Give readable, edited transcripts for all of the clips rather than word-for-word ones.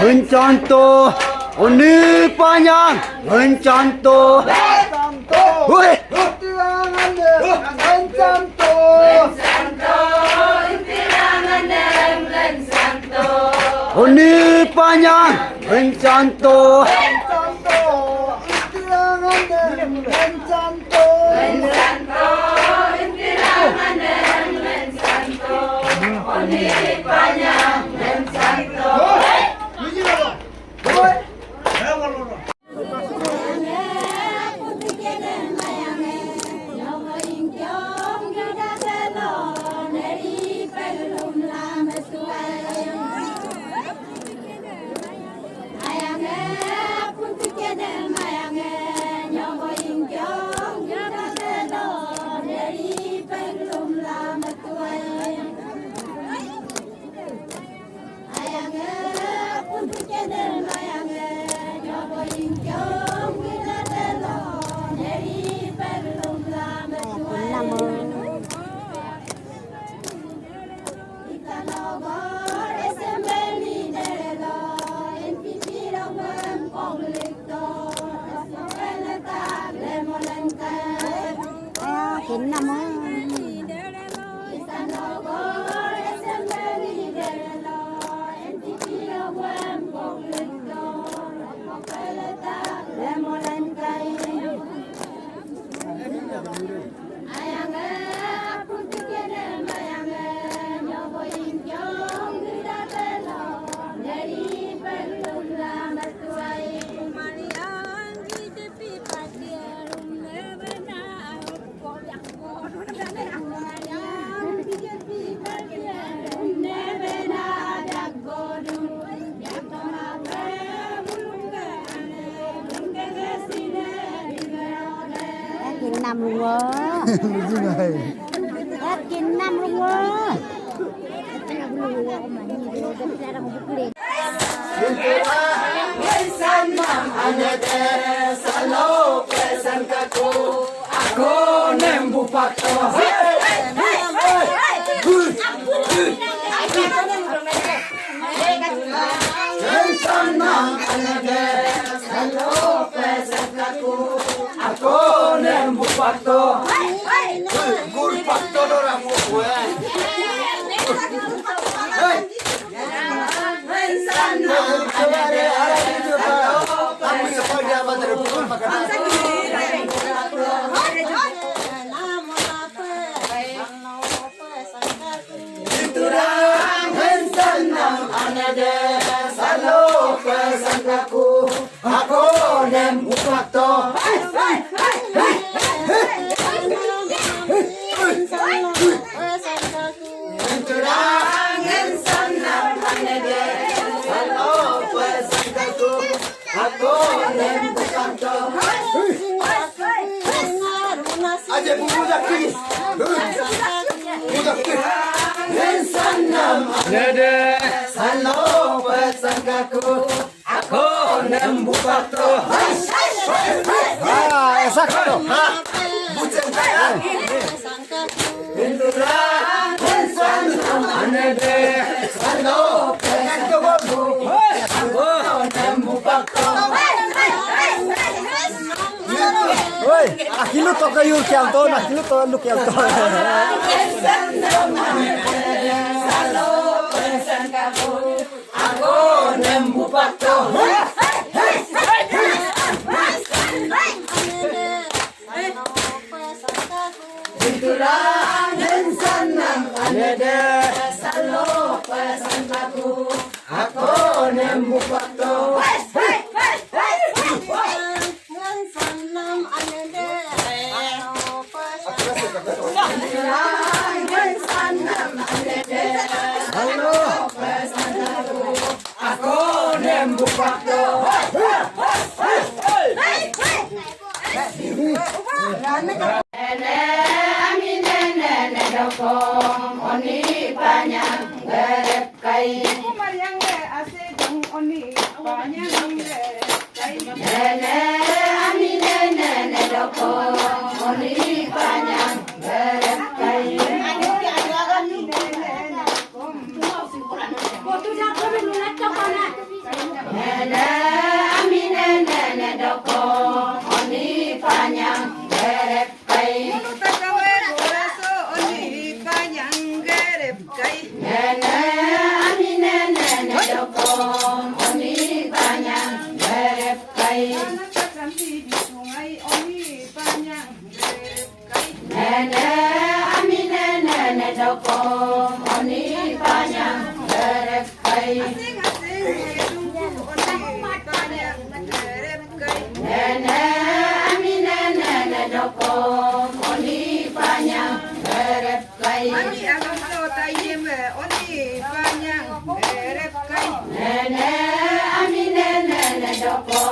Mencanto, oni panjang, mencanto. Woi, mencanto. Oni panjang, mencanto. Năm luôn á. Chín năm luôn á. Aku nembu pakto. Aku nembu pakto. Gur pakto dorang gue. Aku nembu pakto. Aja budak ini. Budak ini. Senam nede salo pesangkaku. Aku nembu patro. Ah, exacto. Bucen kaya. Indra senam nede salo pesangkaku. Aku nembu patro. Oi, aquilo toca eu que Antônio, aquilo toca no que Antônio. Aku nembu pakto. Turangan sanang anede salo pesan aku nembuk waktu Sanam anede Turangan sanang anede salo pesan aku nembuk waktu Oni panjang gerep kai Kumaryang le ase dong oni panyang le kai nene ami nene doko oni panjang gerep kai nene ami nene doko oni panjang gerep kai Takawe boraso oni panyang gerep kai nene ami nene doko oni panjang gerep kai Nakakampi di sungai oni panyang gerep kai nene ami nene doko oni panjang gerep kai Asing-asing hidungku oni panyang gerep kai nene ami nene doko oni panjang gerep kai Ami alam lo tayem oni panyang gerep kai nene ami nene doko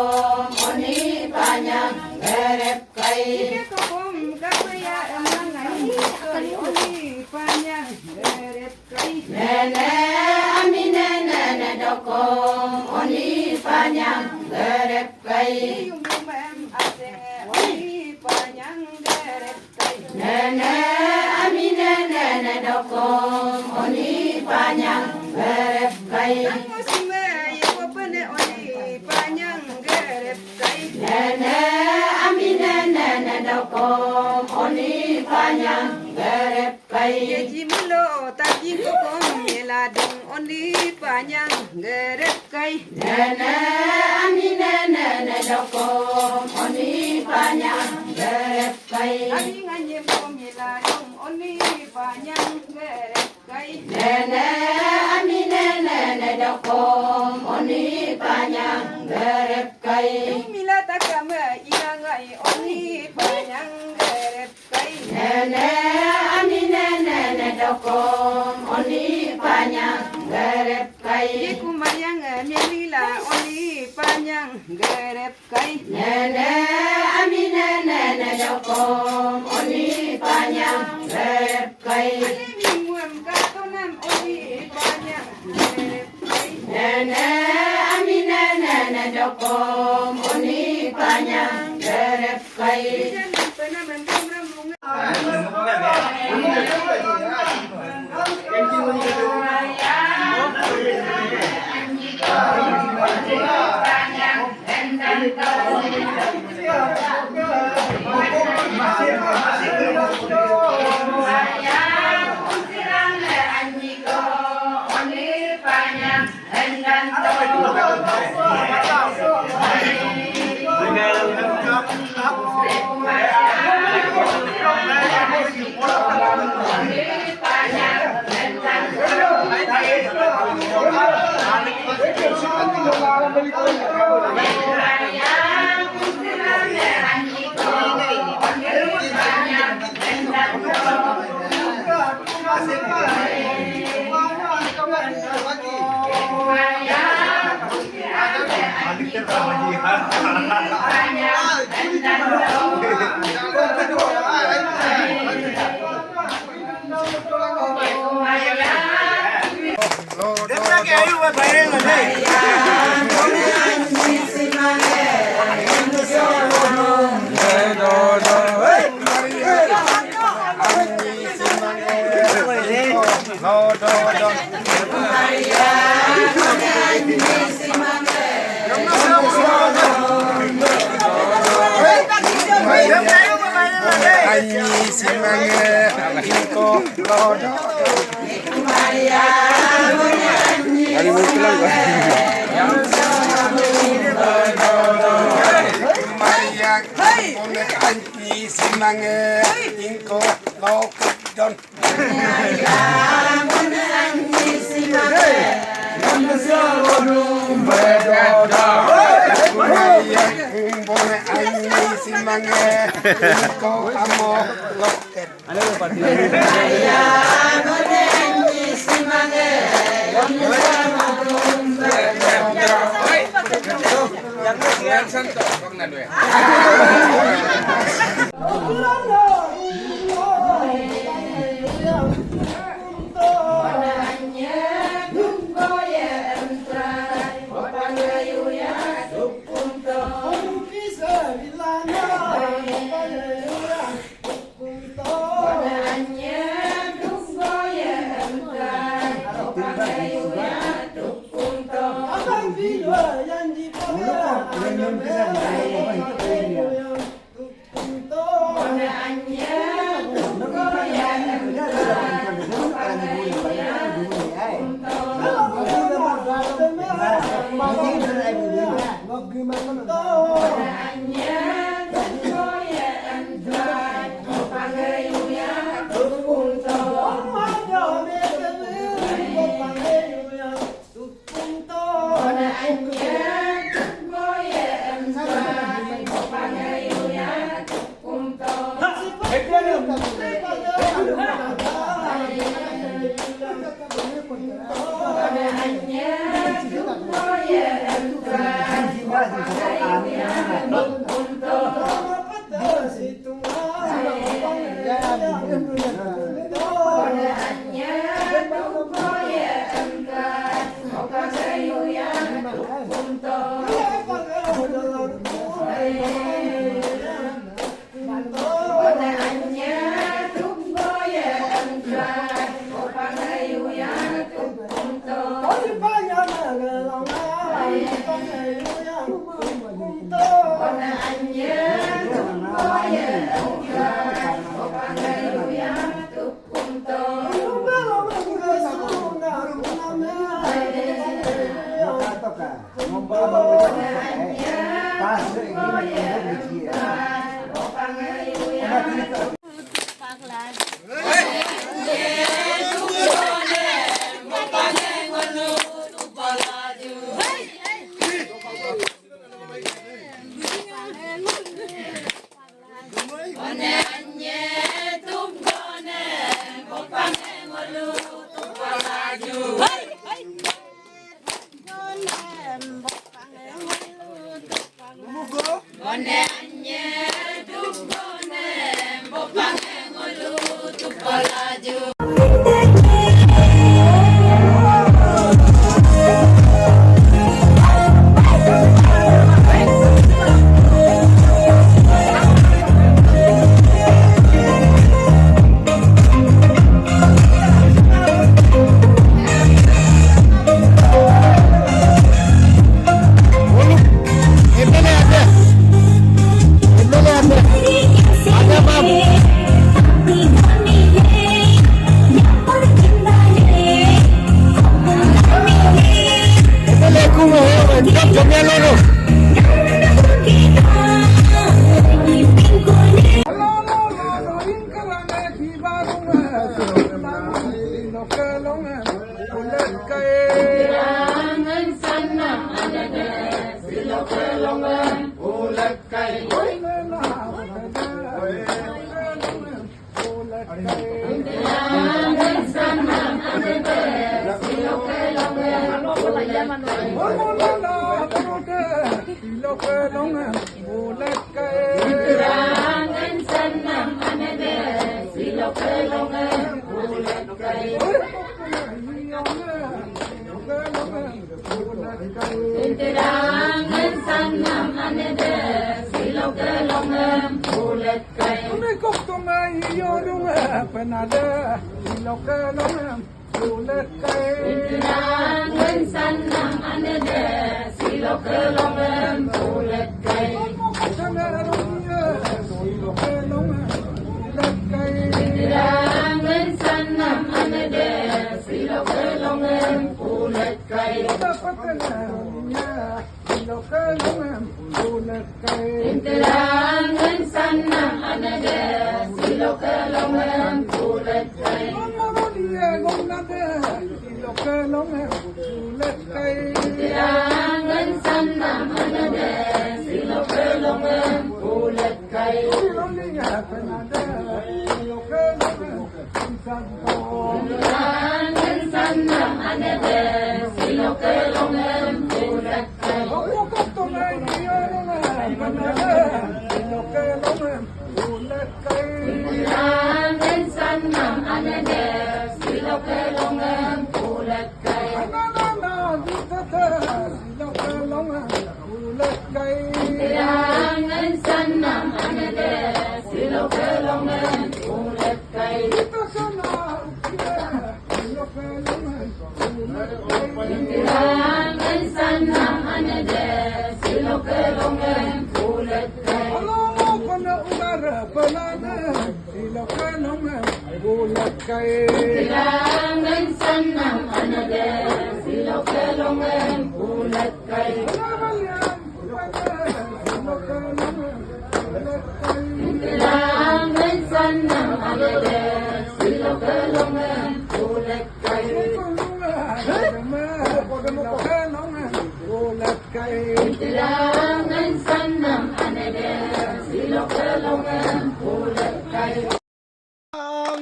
oni panjang gerep kai Kekom kapaya emangai kali oni panyang gerep kai nene ami nene doko oni panjang gerep kai Yumem ase oni panyang gerep kai nene ami nene doko oni panjang gerep kai Musime yepo pene oni panyang gerep kai nene ami nene doko oni panjang gerep kai Yeji mulo taki kokom yeladung oni panyang gerep kai nene ami nene doko oni panjang gerep kai Ami nganye pom yeladung oni panyang gerep kai nene ami nene doko oni panjang gerep kai Mila takame ilangai oni panyang gerep kai nene ami nene doko oni panjang gerep kai Kumaryang melila oni panyang gerep kai nene ami nene doko oni panjang gerep kai Mingguam katonam oni panyang gerep kai nene ami nene doko oni panjang gerep kai Jangan pernah mendem-rembung Anyi simange hiko lodo. Dari mukilan gua. Maria, anyi simange hiko lo kedon. Manusia bodong Bedodo. Yang boleh ani simange. Kau kamu loket. Yang santo, bang Nadwe. Interangan sanam anade silokelongan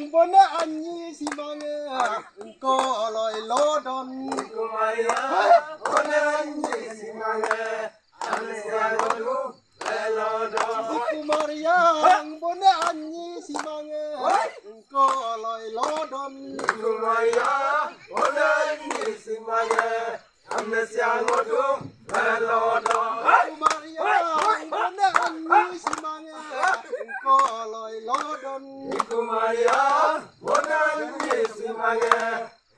Bona anyi si mange ko loy lodon kumaya bona anyi si mange ansia godu lodon kumaria bona anyi si mange ko loy lodon kumaya bona anyi si mange ansia godu lodon kumaria bona anyi si mange ko loy lodon kumaya bona anyi si mange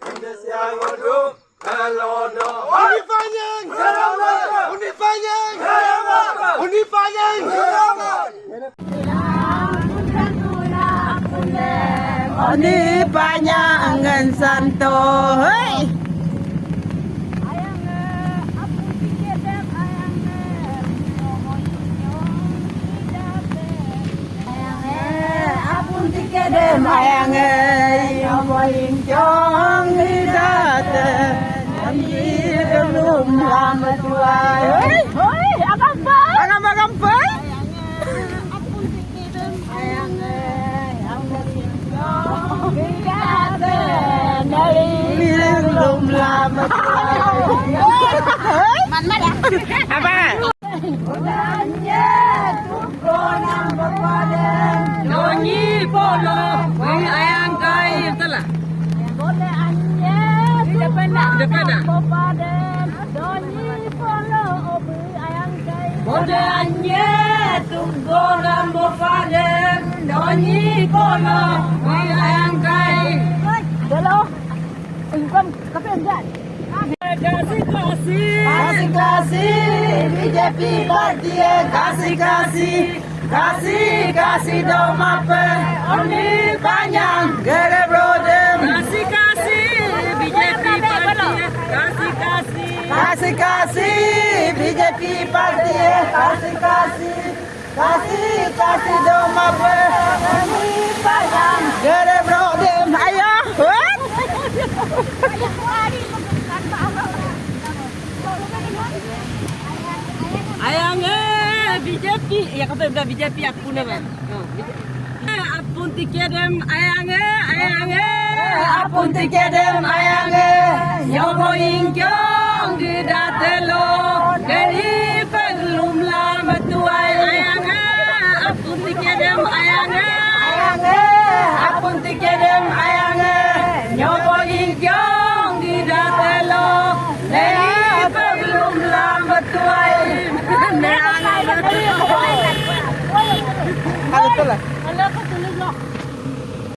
ansia godu lodon unifanyeng Oni panyangan santo. Hei. Apun tikedem ayange yo boing jong hidate ami belum lama tua. Hei, hei, agamba. Agamba. Apun tikedem ayange yang boing jong hidate ami belum lama tua. Man ya. Apa? Nonyi polo, wing ayang kai telah. Boleh anje, depan. Nonyi polo, wing ayang kai. Boleh anje, tunggu rambo padem. Nonyi polo, wing ayang kai. Dalo, bukan kapan enggak? Kasih, BJP parti kasih dom apa oni panjang gere brodem kasih BJP parti kasih BJP parti kasih dom apa oni panjang gere brodem ayo ayangnya BJP ya kata udah BJP aku nama apun tikedem ayangnya apun tikedem ayangnya yo boing kyong